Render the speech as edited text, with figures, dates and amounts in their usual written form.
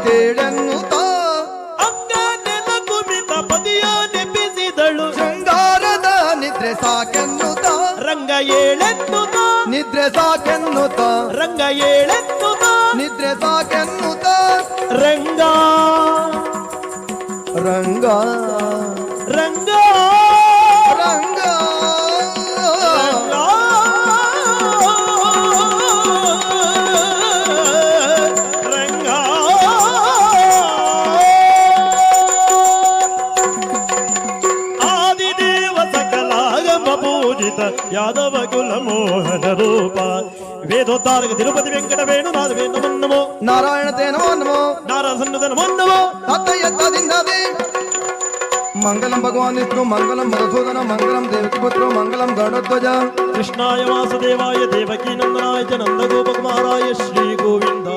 ಕೇಳೆನ್ನುತ್ತ ಅಂಗ ನೆಲ ಕುಮಿತ ಪದಿಯ ನೆಪಿಸಿದಳು ಶೃಂಗಾರದ ನಿದ್ರೆ ಸಾಕೆನ್ನುತ್ತ ರಂಗ ಏಳೆನ್ನುತ್ತ ನಿದ್ರೆ ಸಾಕೆನ್ನುತ್ತ ರಂಗ ಏಳೆನ್ನುತ್ತ ನಿದ್ರೆ ಸಾಕೆನ್ನುತ್ತ ರಂಗ ರಂಗ ರಂಗ ರಂಗ ರಂಗ ಆದಿದೇವ ಸಕಲಾಗಮ ಪೂಜಿತ ಯಾದವ ಕುಲ ಮೋಹನ ರೂಪ ವೇದೋತ್ತಾರಕ ತಿರುಪತಿ ವೆಂಕಟ ವೇಣು ನಾದವೇ ನಮೋ ನಮೋ ನಾರಾಯಣ ತೇ ನಮೋ ನಮೋ ನಾರಾಸನ್ನದ ನಮೋ ನಮೋ ತತ್ತಯತ್ತದಿಂದದಿ ಮಂಗಲಂ ಭಗವಾನ್ ವಿಷ್ಣು ಮಂಗಲಂ ಮಧುಸೂದನ ಮಂಗಲಂ ದೇವಕಿ ಪುತ್ರೋ ಮಂಗಲಂ ಗರುಡಧ್ವಜ ಕೃಷ್ಣಾಯ ವಾಸುದೇವಾಯ ದೇವಕೀ ನಂದನಾಯ ಚ ನಂದಗೋಪಕುಮಾರಾಯ ಶ್ರೀ ಗೋವಿಂದ